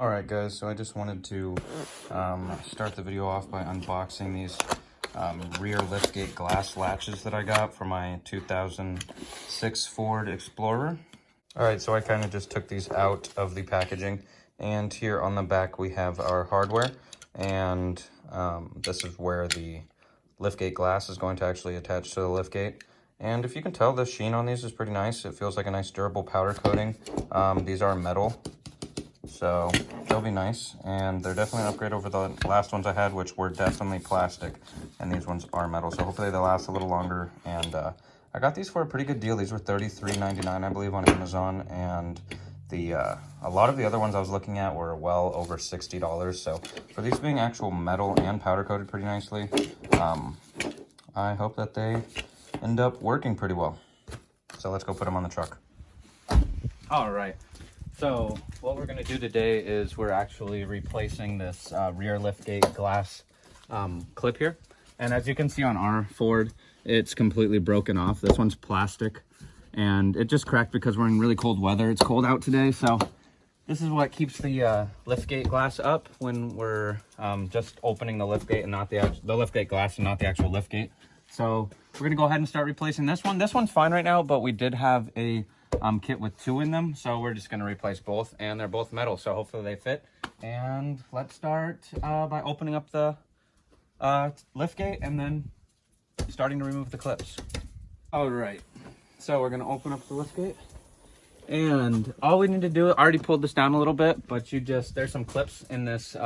Alright guys, so I just wanted to start the video off by unboxing these rear liftgate glass latches that I got for my 2006 Ford Explorer. Alright, so I kind of just took these out of the packaging, and here on the back we have our hardware, and this is where the liftgate glass is going to actually attach to the liftgate. And if you can tell, the sheen on these is pretty nice. It feels like a nice durable powder coating. These are metal, so they'll be nice, and they're definitely an upgrade over the last ones I had, which were definitely plastic, and these ones are metal, so hopefully they last a little longer. And I got these for a pretty good deal. These were $33.99, I believe, on Amazon, and a lot of the other ones I was looking at were well over $60. So for these being actual metal and powder coated pretty nicely, I hope that they end up working pretty well. So let's go put them on the truck. All right. So what we're going to do today is we're actually replacing this rear liftgate glass clip here. And as you can see on our Ford, it's completely broken off. This one's plastic, and it just cracked because we're in really cold weather. It's cold out today, so this is what keeps the liftgate glass up when we're just opening the liftgate and not the liftgate glass and not the actual liftgate. So we're going to go ahead and start replacing this one. This one's fine right now, but we did have a kit with two in them, so we're just going to replace both, and they're both metal, so hopefully they fit. And let's start by opening up the liftgate and then starting to remove the clips. All right, so we're going to open up the liftgate, and all we need to do, I already pulled this down a little bit, but there's some clips in this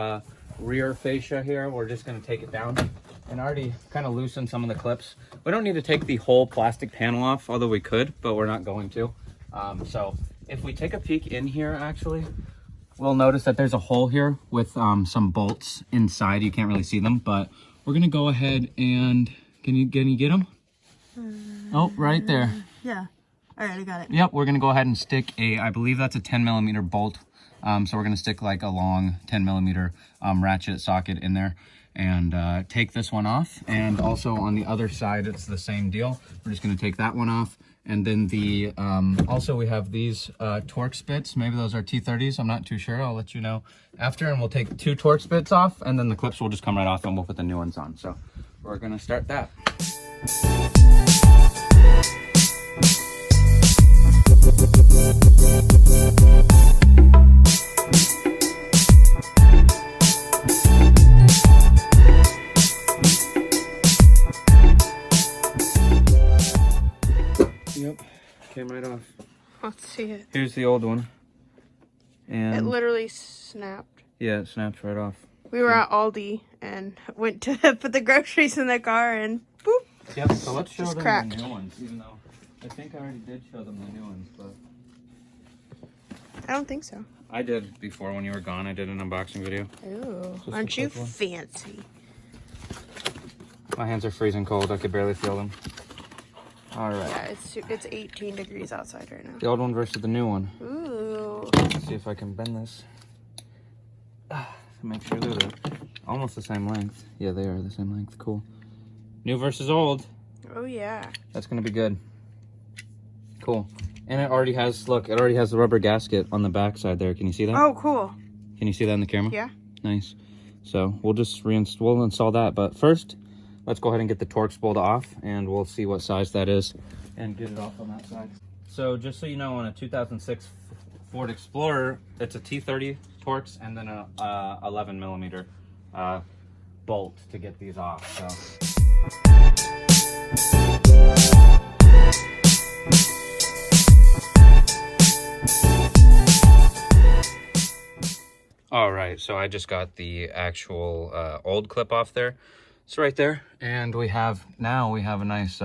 rear fascia here. We're just going to take it down and already kind of loosen some of the clips. We don't need to take the whole plastic panel off, although we could, but we're not going to. So if we take a peek in here, actually, we'll notice that there's a hole here with some bolts inside. You can't really see them, but we're gonna go ahead and can you get them? Oh, right there. Yeah. All right, I got it. Yep, we're gonna go ahead and stick I believe that's a 10mm bolt. So we're gonna stick like a long 10mm ratchet socket in there and take this one off. And also on the other side, it's the same deal. We're just gonna take that one off. And then also we have these Torx bits. Maybe those are T30s. I'm not too sure. I'll let you know after. And we'll take two Torx bits off, and then the clips will just come right off, and we'll put the new ones on. So we're gonna start that. Yep, came right off. Let's see it. Here's the old one. And It literally snapped. yeah, it snaps right off. We were at Aldi and went to put the groceries in the car and boop. Yep, so let's show Just them cracked. the new ones, even though I think I already did show them the new ones, but I don't think so. I did before when you were gone. I did an unboxing video. Ooh, Just aren't a you quick one. fancy? My hands are freezing cold. I could barely feel them. All right. Yeah, it's 18 degrees outside right now. The old one versus the new one. Ooh. Let's see if I can bend this. Make sure they're almost the same length. Yeah, they are the same length. Cool. New versus old. Oh yeah. That's gonna be good. Cool. And it already has, look, it already has the rubber gasket on the back side there. Can you see that? Oh, cool. Can you see that in the camera? Yeah. Nice. So we'll just we'll install that. But first, let's go ahead and get the Torx bolt off, and we'll see what size that is and get it off on that side. So just so you know, on a 2006 Ford Explorer, it's a T30 Torx and then a 11mm bolt to get these off. So. All right, so I just got the actual old clip off there. It's right there, and we have a nice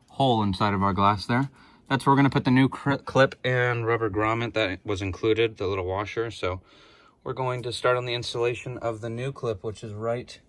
hole inside of our glass there. That's where we're gonna put the new clip and rubber grommet that was included, the little washer. So we're going to start on the installation of the new clip, which is right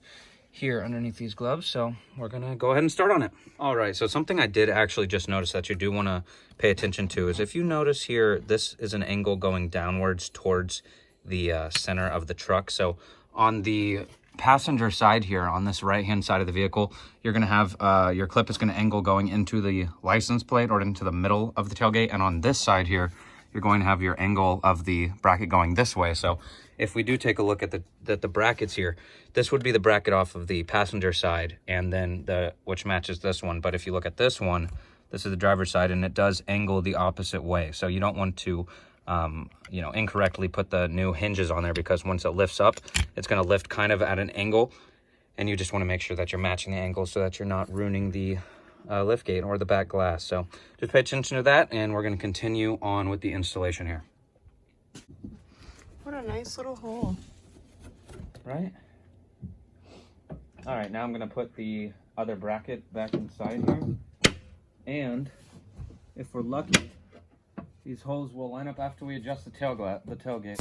here underneath these gloves. So we're gonna go ahead and start on it. All right, so something I did actually just notice that you do wanna pay attention to is if you notice here, this is an angle going downwards towards the center of the truck. So on the passenger side here, on this right hand side of the vehicle, you're going to have your clip is going to angle going into the license plate or into the middle of the tailgate, and on this side here you're going to have your angle of the bracket going this way. So if we do take a look at the brackets here, this would be the bracket off of the passenger side, and then which matches this one. But if you look at this one, this is the driver's side, and it does angle the opposite way. So you don't want to, you know, incorrectly put the new hinges on there, because once it lifts up, it's going to lift kind of at an angle, and you just want to make sure that you're matching the angle so that you're not ruining the liftgate or the back glass. So just pay attention to that, and we're going to continue on with the installation here. What a nice little hole. Right? All right, now I'm going to put the other bracket back inside here. And if we're lucky, these holes will line up after we adjust the tailgate.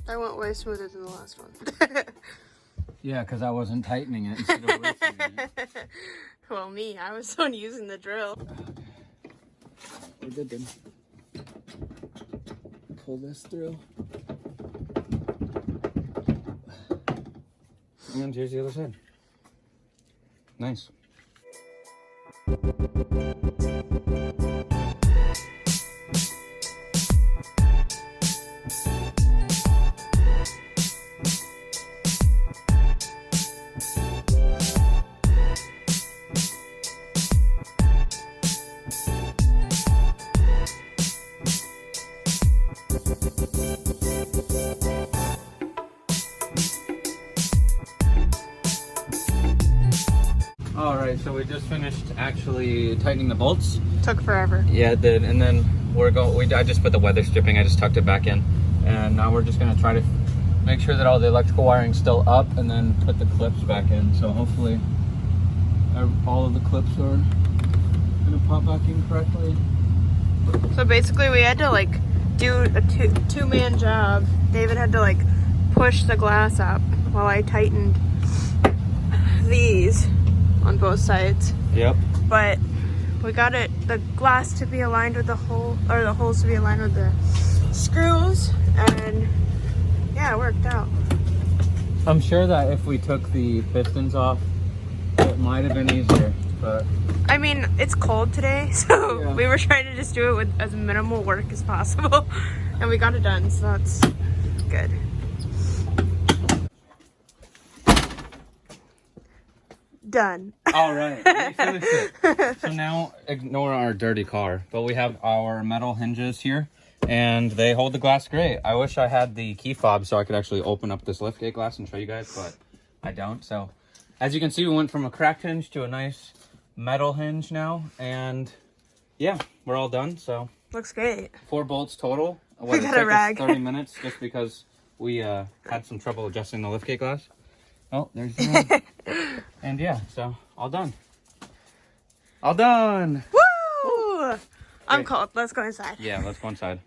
That went way smoother than the last one. Yeah, because I wasn't tightening it instead of loosening it. Well, me, I was the one using the drill. We did then. Pull this through. And here's the other side. Nice. All right, so we just finished actually tightening the bolts. Took forever. Yeah, it did. And then I just put the weather stripping. I just tucked it back in, and now we're just gonna try to make sure that all the electrical wiring's still up, and then put the clips back in. So hopefully, all of the clips are gonna pop back in correctly. So basically, we had to like do a two-man job. David had to like push the glass up while I tightened these on both sides. Yep. But we got the glass to be aligned with the hole, or the holes to be aligned with the screws, and yeah, it worked out. I'm sure that if we took the pistons off, it might have been easier, but I mean, it's cold today, so yeah. We were trying to just do it with as minimal work as possible, and we got it done, so that's good. Done. all right, we finished it. So now ignore our dirty car, but we have our metal hinges here, and they hold the glass great. I wish I had the key fob so I could actually open up this liftgate glass and show you guys, but I don't. So as you can see, we went from a cracked hinge to a nice metal hinge now, and yeah, we're all done. So Looks great. 4 bolts total. We got a rag. 30 minutes just because we had some trouble adjusting the liftgate glass. Oh, there's the rag. And yeah, so all done. All done. Woo! I'm cold. Let's go inside. Yeah, let's go inside.